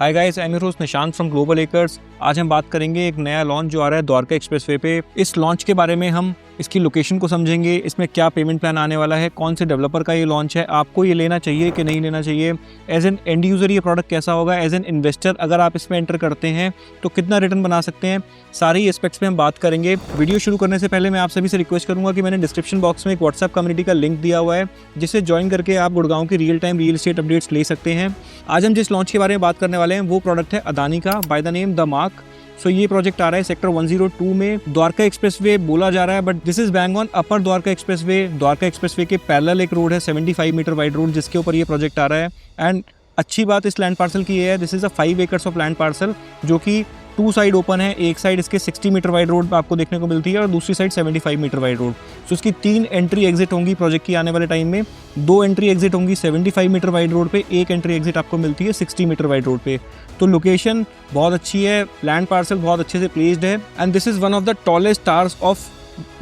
Hi guys, I am your host Nishant from global acres. आज हम बात करेंगे एक नया लॉन्च जो आ रहा है द्वारका एक्सप्रेसवे पे। इस लॉन्च के बारे में हम इसकी लोकेशन को समझेंगे, इसमें क्या पेमेंट प्लान आने वाला है, कौन से डेवलपर का ये लॉन्च है, आपको ये लेना चाहिए कि नहीं लेना चाहिए, एज एन एंड यूज़र ये प्रोडक्ट कैसा होगा, एज एन इन्वेस्टर अगर आप इसमें एंटर करते हैं तो कितना रिटर्न बना सकते हैं, सारी एस्पेक्ट्स पे हम बात करेंगे। वीडियो शुरू करने से पहले मैं आप सभी से रिक्वेस्ट करूंगा कि मैंने डिस्क्रिप्शन बॉक्स में एक व्हाट्सएप कम्युनिटी का लिंक दिया हुआ है, जिसे ज्वाइन करके आप गुड़गांव की real time real estate updates ले सकते हैं। आज हम जिस लॉन्च के बारे में बात करने वाले हैं वो प्रोडक्ट है अदानी का, by the name the mark. So ये प्रोजेक्ट आ रहा है सेक्टर 102 में। द्वारका एक्सप्रेसवे बोला जा रहा है, but this is bang on upper Dwarka expressway. Dwarka expressway के पैरेलल एक रोड है, 75 मीटर वाइड रोड, जिसके ऊपर ये प्रोजेक्ट आ रहा है। एंड अच्छी बात इस लैंड पार्सल की ये है, this is a 5 acres of land parcel, जो कि 2 साइड ओपन है। एक साइड इसके 60 मीटर वाइड रोड आपको देखने को मिलती है और दूसरी साइड 75 मीटर वाइड रोड। सो इसकी 3 एंट्री एग्जिट होंगी प्रोजेक्ट की आने वाले टाइम में। 2 एंट्री एग्जिट होंगी 75 मीटर वाइड रोड पे, 1 एंट्री एग्जिट आपको मिलती है 60 मीटर वाइड रोड पे। तो लोकेशन बहुत अच्छी है, लैंड पार्सल बहुत अच्छे से प्लेस्ड है, and this is one of the tallest towers of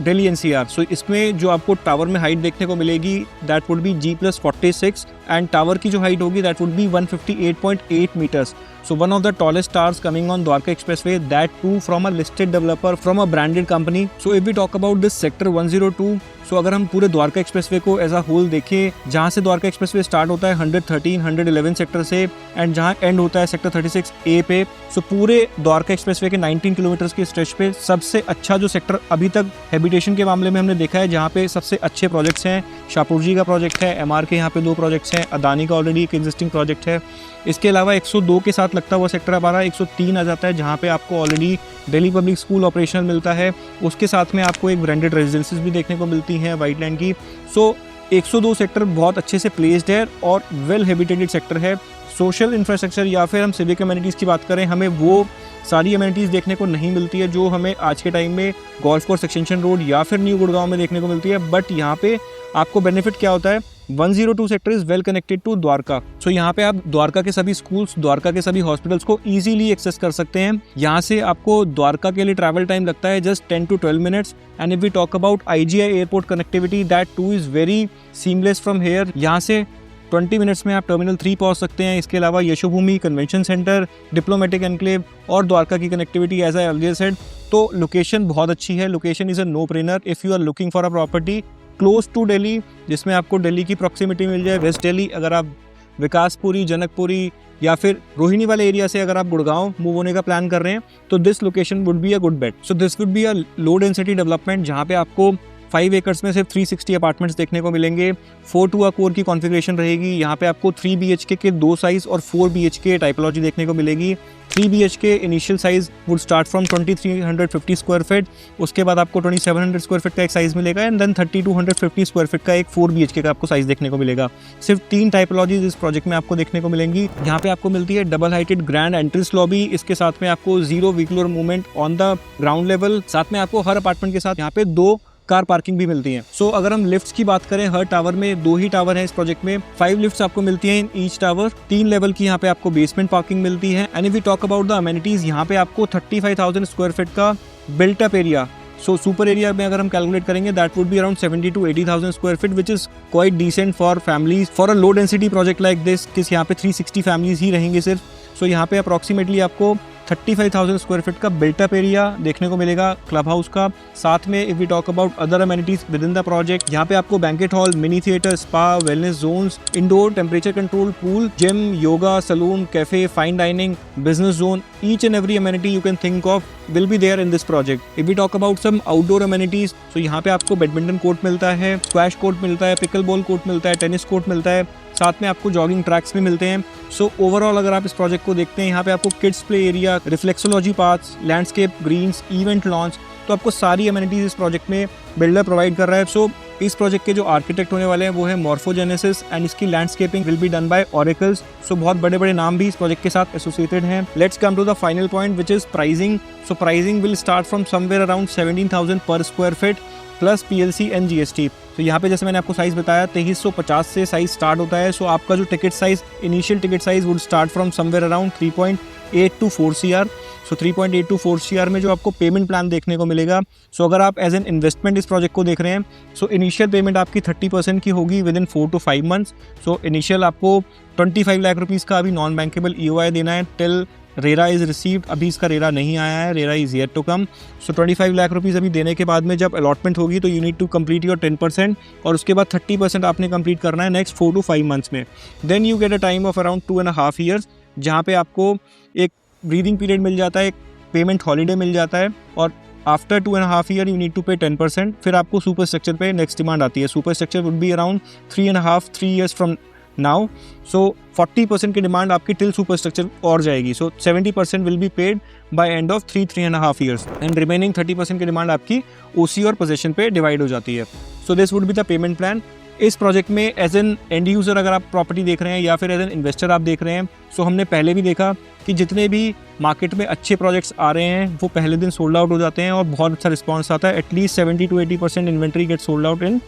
Delhi NCR. So इसमें जो आपको टावर में हाइट देखने को मिलेगी that would be G+46, and tower की जो हाइट होगी that would be 158.8 metres. So one of the tallest towers coming on Dwarka Expressway, that too from a listed developer, from a branded company. So if we talk about this sector 102, so अगर हम पूरे Dwarka expressway को as a whole देखें, जहाँ से Dwarka expressway start होता है 113, 111 sector से, एंड जहाँ एंड होता है सेक्टर 36A पे, सो पूरे द्वारका एक्सप्रेसवे के 19 किलोमीटर के स्ट्रेच पे सबसे अच्छा जो सेक्टर अभी तक हैबिटेशन के मामले में हमने देखा है, जहाँ पे सबसे अच्छे प्रोजेक्ट्स हैं, शाहपुर जी का प्रोजेक्ट है, MR के यहाँ पे 2 प्रोजेक्ट्स हैं, अदानी का ऑलरेडी एक एग्जिस्टिंग प्रोजेक्ट है। इसके अलावा 102 के साथ लगता हुआ सेक्टर हमारा 103 आ जाता है, जहाँ पे आपको already Delhi public school operational मिलता है। उसके साथ में आपको एक ब्रांडेड रेजिडेंसीज भी देखने को मिलती हैं वाइट लैंड की। सो 102 सेक्टर बहुत अच्छे से प्लेस्ड है और वेल हैबिटेटेड सेक्टर है। सोशल इंफ्रास्ट्रक्चर या फिर हम सिविक अमेनिटीज़ की बात करें, हमें वो सारी अमेनिटीज़ देखने को नहीं मिलती है जो हमें आज के टाइम में गोल्फ कोर्स एक्सटेंशन रोड या फिर न्यू गुड़गांव में देखने को मिलती है। बट यहाँ पे आपको बेनिफिट क्या होता है, 102 sector is well connected to Dwarka. So यहाँ पे आप द्वारका के सभी स्कूल्स, द्वारका के सभी हॉस्पिटल्स को इजीली एक्सेस कर सकते हैं। यहाँ से आपको द्वारका के लिए ट्रैवल टाइम लगता है just 10 to 12 minutes. And if we talk about IGI airport connectivity, that too is very seamless from here. यहाँ से 20 मिनट्स में आप टर्मिनल 3 पहुंच सकते हैं। इसके अलावा Yashobhoomi convention centre, diplomatic enclave और द्वारका की connectivity as I already said. तो लोकेशन बहुत अच्छी है, location is a no brainer if you are looking for a property close to Delhi, जिसमें आपको दिल्ली की प्रॉक्सिमिटी मिल जाए। वेस्ट दिल्ली, अगर आप विकासपुरी, जनकपुरी या फिर रोहिणी वाले एरिया से अगर आप गुड़गांव मूव होने का प्लान कर रहे हैं तो this location would be a good bet. So this would be a low density development, जहाँ पे आपको 5 एकर्स में सिर्फ 360 अपार्टमेंट्स देखने को मिलेंगे। 4 कोर की कॉन्फ़िगरेशन रहेगी। यहाँ पे आपको 3 BHK के 2 साइज और 4 BHK टाइपोलॉजी देखने को मिलेगी। 3 BHK initial size would start from 2350 square feet, उसके बाद आपको 2700 स्क्वायर फीट का एक साइज मिलेगा, एंड देन 3250 स्क्वायर फीट का एक 4 BHK का आपको साइज देखने को मिलेगा। सिर्फ 3 टाइपोलॉजीज इस प्रोजेक्ट में आपको देखने को मिलेंगी। यहाँ पे आपको मिलती है double heighted grand entrance lobby, इसके साथ में आपको 0 vehicular movement on the ground level. साथ में आपको हर अपार्टमेंट के साथ यहाँ पे 2 कार पार्किंग भी मिलती है। सो अगर हम लिफ्ट्स की बात करें, हर टावर में 2 ही टावर है इस प्रोजेक्ट में। 5 लिफ्ट्स आपको मिलती हैं इन ईच टावर। 3 लेवल की यहाँ पे आपको बेसमेंट पार्किंग मिलती है। And if we talk about the amenities, यहाँ पे आपको 35,000 स्क्वायर फीट का built up area, so super area में अगर हम कैलकुलेट करेंगे that would be around 70 to 80,000 square feet, which is quite decent for families for a low density project like this. किस यहाँ पे 360 फैमिलीज ही रहेंगे सिर्फ। सो यहाँ पे अप्रॉक्सीमेटली आपको 35,000 स्क्वायर फीट का बिल्टअप एरिया देखने को मिलेगा क्लब हाउस का। साथ में if we talk about other amenities within the project, यहाँ पे आपको banquet hall, mini theatre, spa, wellness zones, indoor temperature control pool, gym, yoga, salon, cafe, fine dining, business zone, each and every amenity you can think of will be there in this project. If we talk about some outdoor amenities, so यहाँ पे आपको badminton court मिलता है, squash court मिलता है, pickle ball court मिलता है, tennis court मिलता है, साथ में आपको जॉगिंग ट्रैक्स भी मिलते हैं। सो ओवरऑल अगर आप इस प्रोजेक्ट को देखते हैं, यहाँ पे आपको kids play area, reflexology parks, landscape, greens, event lawns, तो आपको सारी अमेनिटीज इस प्रोजेक्ट में बिल्डर प्रोवाइड कर रहा है। सो इस प्रोजेक्ट के जो आर्किटेक्ट होने वाले हैं वो है मॉर्फोजेनेसिस, एंड इसकी landscaping will be done by Oracles. So बहुत बड़े बड़े नाम भी इस प्रोजेक्ट के साथ एसोसिएटेड हैं। Let's come to the final point which is pricing. So pricing will start from somewhere around 17,000 per square feet, plus PLC and GST। तो यहाँ पे जैसे मैंने आपको साइज़ बताया 2350 से साइज़ स्टार्ट होता है। सो आपका जो ticket size, initial ticket size would start from somewhere around 3.8 to 4 CR। So 3.8 to 4 CR में जो आपको पेमेंट प्लान देखने को मिलेगा। सो अगर आप एज एन इन्वेस्टमेंट इस प्रोजेक्ट को देख रहे हैं, सो इनिशियल पेमेंट आपकी 30% की होगी with in 4 to 5 months. So initial आपको 25 लाख रुपीज़ का अभी नॉन बैंकेबल EOI देना है टिल रेरा इज़ रिसीव्ड। अभी इसका रेरा नहीं आया है, RERA is yet to come. So 25 lakh rupees अभी देने के बाद में जब अलॉटमेंट होगी तो you need to complete your 10% और उसके बाद 30% आपने कंप्लीट करना है नेक्स्ट 4 to 5 मंथ्स में। Then you get a time of around 2.5 years, जहाँ पे आपको एक ब्रीदिंग पीरियड मिल जाता है, एक पेमेंट हॉलीडे मिल जाता है और after 2.5 year you need to pay 10%। फिर आपको सुपर स्ट्रक्चर पे नेक्स्ट डिमांड आती है। Superstructure would be around 3 years from now. So 40% की डिमांड आपकी टिल सुपर स्ट्रक्चर और जाएगी। So 70% will be paid by end of 3.5 years and remaining 30% की डिमांड आपकी OC और पोजेशन पे डिवाइड हो जाती है। सो this would be the payment plan. इस प्रोजेक्ट में एज एन एंड यूज़र अगर आप प्रॉपर्टी देख रहे हैं या फिर एज एन इन्वेस्टर आप देख रहे हैं, सो हमने पहले भी देखा कि जितने भी मार्केट में अच्छे प्रोजेक्ट्स आ रहे हैं वो पहले दिन सोल्ड आउट हो जाते हैं और बहुत अच्छा रिस्पॉन्स आता है। At least 70 to 80% inventory get sold out in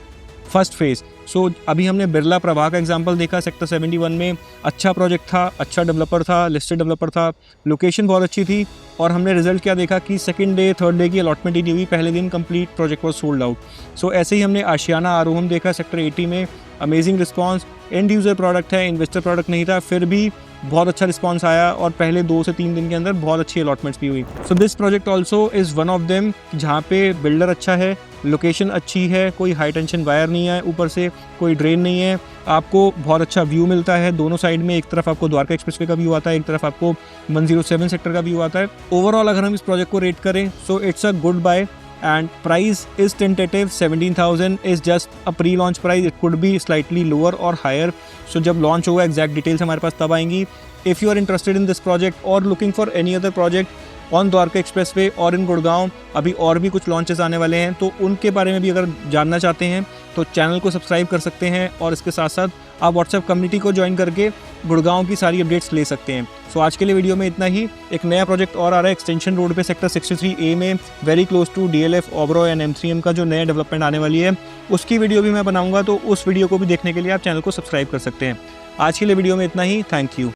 first phase. So अभी हमने बिरला प्रभा का एग्जांपल देखा, सेक्टर 71 में अच्छा प्रोजेक्ट था, अच्छा डेवलपर था, लिस्टेड डेवलपर था, लोकेशन बहुत अच्छी थी और हमने रिजल्ट क्या देखा कि सेकंड डे थर्ड डे की अलॉटमेंट ही नहीं हुई, पहले दिन complete project was sold out. So ऐसे ही हमने आशियाना आरोहम देखा सेक्टर 80 में, amazing response, and user product है, इन्वेस्टर प्रोडक्ट नहीं था, फिर भी बहुत अच्छा रिस्पॉन्स आया और पहले 2 से 3 दिन के अंदर बहुत अच्छी अलॉटमेंट्स भी हुई। So this project also is one of them, जहाँ पे बिल्डर अच्छा है, लोकेशन अच्छी है, कोई हाई टेंशन वायर नहीं है, ऊपर से कोई ड्रेन नहीं है, आपको बहुत अच्छा व्यू मिलता है दोनों साइड में। एक तरफ आपको द्वारका एक्सप्रेसवे का व्यू आता है, एक तरफ आपको 107 सेक्टर का व्यू आता है। ओवरऑल अगर हम इस प्रोजेक्ट को रेट करें so it's a good buy and price is tentative 17,000 is just a pre-launch price. It could be slightly lower or higher. So जब launch होगा exact details हमारे पास तब आएंगी। If you are interested in this project or looking for any other project on Dwarka expressway और इन गुड़गांव, अभी और भी कुछ लॉन्चेस आने वाले हैं, तो उनके बारे में भी अगर जानना चाहते हैं तो चैनल को सब्सक्राइब कर सकते हैं और इसके साथ साथ आप व्हाट्सएप कम्युनिटी को ज्वाइन करके गुड़गांव की सारी अपडेट्स ले सकते हैं। सो आज के लिए वीडियो में इतना ही। एक नया प्रोजेक्ट और आ रहा है एक्सटेंशन रोड पे सेक्टर 63A में, very close to DLF, Oberoi and M3M का जो नया डेवलपमेंट आने वाली है, उसकी वीडियो भी मैं बनाऊंगा, तो उस वीडियो को भी देखने के लिए आप चैनल को सब्सक्राइब कर सकते हैं। आज के लिए वीडियो में इतना ही। Thank you.